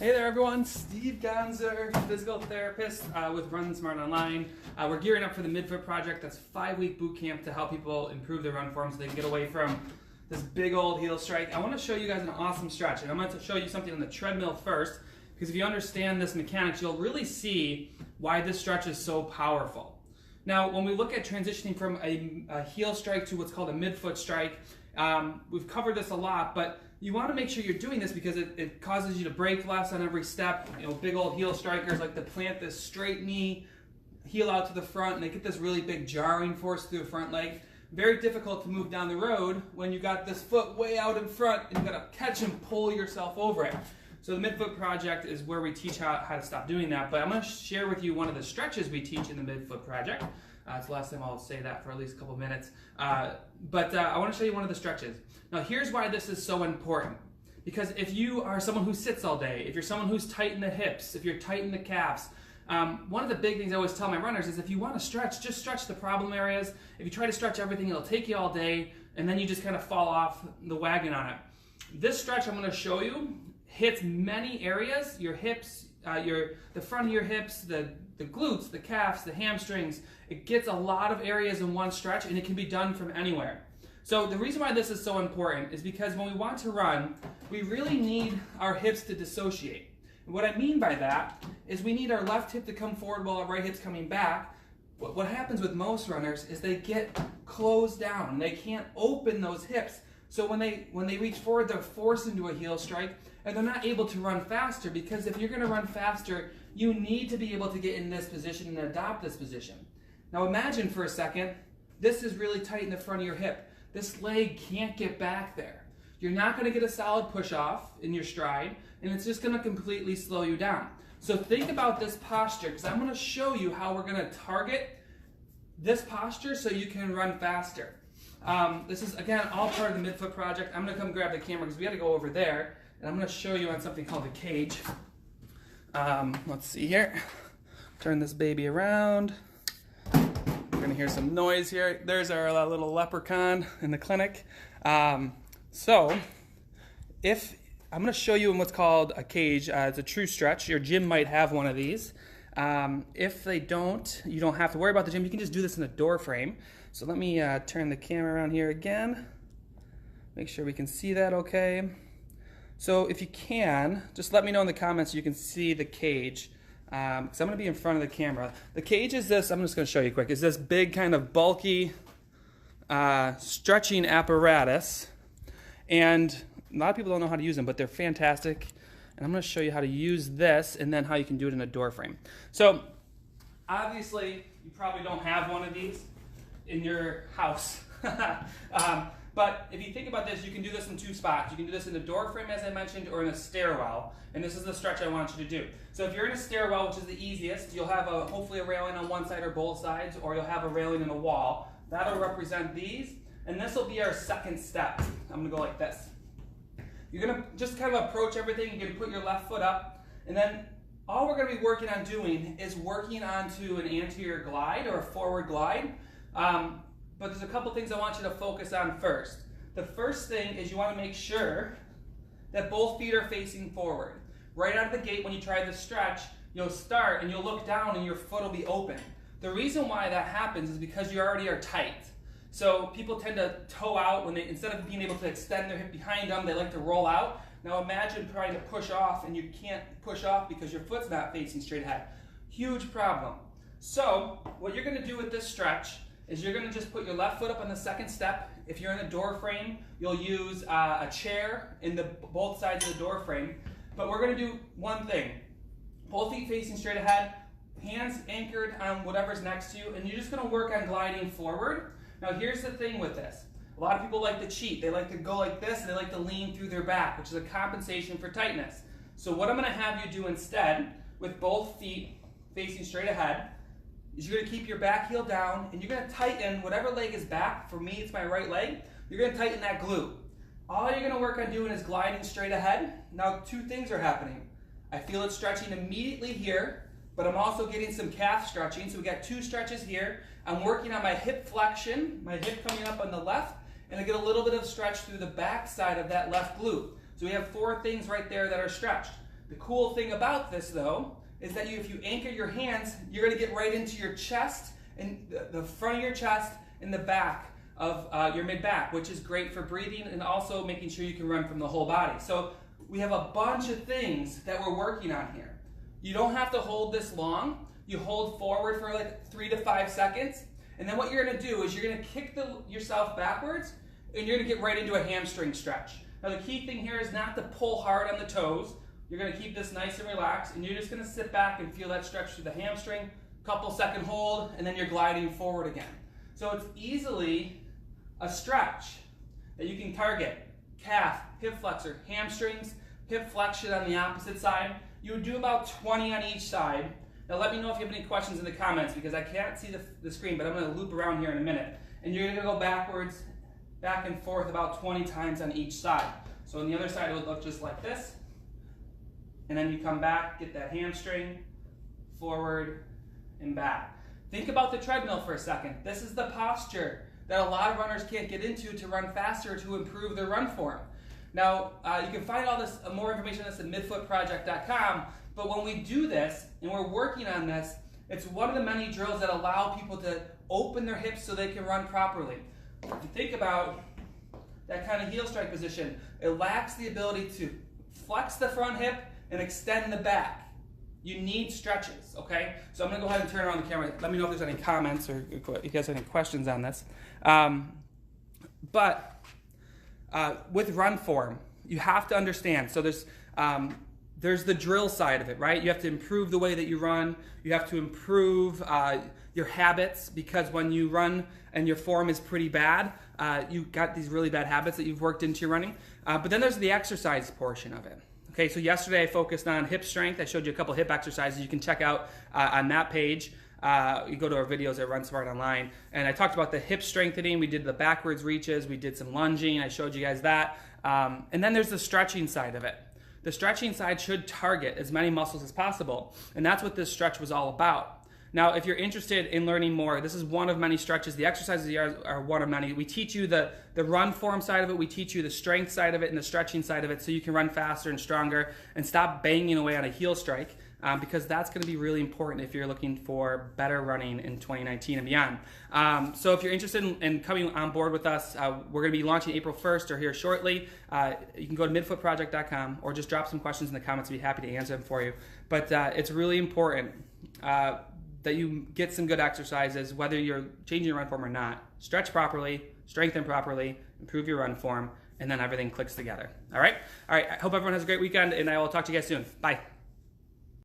Hey there everyone, Steve Gonzer, physical therapist with Run Smart Online. We're gearing up for the Midfoot Project. That's a 5-week boot camp to help people improve their run form so they can get away from this big old heel strike. I want to show you guys an awesome stretch, and I'm going to show you something on the treadmill first, because if you understand this mechanics, you'll really see why this stretch is so powerful. Now, when we look at transitioning from a heel strike to what's called a midfoot strike, we've covered this a lot, but you want to make sure you're doing this because it causes you to break less on every step. You know, big old heel strikers like to plant this straight knee, heel out to the front, and they get this really big jarring force through the front leg. Very difficult to move down the road when you got this foot way out in front and you got to catch and pull yourself over it. So the Midfoot Project is where we teach how to stop doing that. But I'm going to share with you one of the stretches we teach in the Midfoot Project. It's the last time I'll say that for at least a couple minutes. I want to show you one of the stretches. Now here's why this is so important. Because if you are someone who sits all day, if you're someone who's tight in the hips, if you're tight in the calves, one of the big things I always tell my runners is if you want to stretch, just stretch the problem areas. If you try to stretch everything, it'll take you all day, and then you just kind of fall off the wagon on it. This stretch I'm going to show you hits many areas: your hips, the front of your hips, the glutes, the calves, the hamstrings. It gets a lot of areas in one stretch, and it can be done from anywhere. So the reason why this is so important is because when we want to run, we really need our hips to dissociate. And what I mean by that is we need our left hip to come forward while our right hip's coming back. What happens with most runners is they get closed down. They can't open those hips. So when they reach forward, they're forced into a heel strike, and they're not able to run faster, because if you're going to run faster, you need to be able to get in this position and adopt this position. Now imagine for a second, this is really tight in the front of your hip. This leg can't get back there. You're not going to get a solid push off in your stride, and it's just going to completely slow you down. So think about this posture, because I'm going to show you how we're going to target this posture so you can run faster. This is, again, all part of the Midfoot Project. I'm going to come grab the camera because we got to go over there, and I'm going to show you on something called the cage. Let's see here. Turn this baby around. We're going to hear some noise here. There's our little leprechaun in the clinic. So, if I'm going to show you in what's called a cage. It's a true stretch. Your gym might have one of these. If they don't, you don't have to worry about the gym. You can just do this in a door frame. So let me turn the camera around here again. Make sure we can see that okay. So if you can, just let me know in the comments so you can see the cage. Because I'm going to be in front of the camera. The cage is this, I'm just going to show you quick, is this big kind of bulky stretching apparatus. And a lot of people don't know how to use them, but they're fantastic. And I'm going to show you how to use this and then how you can do it in a door frame. So obviously you probably don't have one of these in your house. But if you think about this, you can do this in two spots. You can do this in the door frame, as I mentioned, or in a stairwell. And this is the stretch I want you to do. So if you're in a stairwell, which is the easiest, you'll have hopefully a railing on one side or both sides, or you'll have a railing in a wall. That'll represent these. And this will be our second step. I'm going to go like this. You're going to just kind of approach everything. You're going to put your left foot up. And then all we're going to be working on doing is working onto an anterior glide or a forward glide. But there's a couple things I want you to focus on first. The first thing is you want to make sure that both feet are facing forward. Right out of the gate when you try the stretch, you'll start and you'll look down and your foot will be open. The reason why that happens is because you already are tight. So people tend to toe out when instead of being able to extend their hip behind them, they like to roll out. Now imagine trying to push off and you can't push off because your foot's not facing straight ahead. Huge problem. So what you're going to do with this stretch is you're going to just put your left foot up on the second step. If you're in a door frame, you'll use a chair in both sides of the door frame. But we're going to do one thing. Both feet facing straight ahead, hands anchored on whatever's next to you, and you're just going to work on gliding forward. Now here's the thing with this. A lot of people like to cheat. They like to go like this, and they like to lean through their back, which is a compensation for tightness. So what I'm going to have you do instead, with both feet facing straight ahead, is you're going to keep your back heel down, and you're going to tighten whatever leg is back. For me, it's my right leg. You're going to tighten that glute. All you're going to work on doing is gliding straight ahead. Now, two things are happening. I feel it stretching immediately here, but I'm also getting some calf stretching. So we got two stretches here. I'm working on my hip flexion, my hip coming up on the left, and I get a little bit of stretch through the back side of that left glute. So we have four things right there that are stretched. The cool thing about this though is that if you anchor your hands, you're going to get right into your chest, and the front of your chest and the back of your mid-back, which is great for breathing and also making sure you can run from the whole body. So we have a bunch of things that we're working on here. You don't have to hold this long. You hold forward for like 3 to 5 seconds, and then what you're going to do is you're going to kick yourself backwards, and you're going to get right into a hamstring stretch. Now the key thing here is not to pull hard on the toes. You're going to keep this nice and relaxed, and you're just going to sit back and feel that stretch through the hamstring, couple second hold, and then you're gliding forward again. So it's easily a stretch that you can target calf, hip flexor, hamstrings, hip flexion on the opposite side. You would do about 20 on each side. Now let me know if you have any questions in the comments, because I can't see the screen, but I'm going to loop around here in a minute. And you're going to go backwards, back and forth about 20 times on each side. So on the other side it would look just like this. And then you come back, get that hamstring, forward and back. Think about the treadmill for a second. This is the posture that a lot of runners can't get into to run faster, to improve their run form. Now, you can find all this, more information on this at midfootproject.com, but when we do this, and we're working on this, it's one of the many drills that allow people to open their hips so they can run properly. If you think about that kind of heel strike position, it lacks the ability to flex the front hip and extend the back. You need stretches, okay? So I'm gonna go ahead and turn around the camera. Let me know if there's any comments or if you guys have any questions on this. With run form, you have to understand. So there's the drill side of it, right? You have to improve the way that you run. You have to improve your habits, because when you run and your form is pretty bad, you've got these really bad habits that you've worked into your running. But then there's the exercise portion of it. Okay, so yesterday I focused on hip strength. I showed you a couple hip exercises you can check out on that page. You go to our videos at Run Smart Online, and I talked about the hip strengthening. We did the backwards reaches. We did some lunging. I showed you guys that. And then there's the stretching side of it. The stretching side should target as many muscles as possible, and that's what this stretch was all about. Now, if you're interested in learning more, this is one of many stretches. The exercises are one of many. We teach you the run form side of it. We teach you the strength side of it and the stretching side of it, so you can run faster and stronger and stop banging away on a heel strike, because that's going to be really important if you're looking for better running in 2019 and beyond. So if you're interested in coming on board with us, we're going to be launching April 1st or here shortly. You can go to midfootproject.com or just drop some questions in the comments. I'd be happy to answer them for you. But it's really important that you get some good exercises, whether you're changing your run form or not. Stretch properly, strengthen properly, improve your run form, and then everything clicks together. All right? All right, I hope everyone has a great weekend, and I will talk to you guys soon. Bye.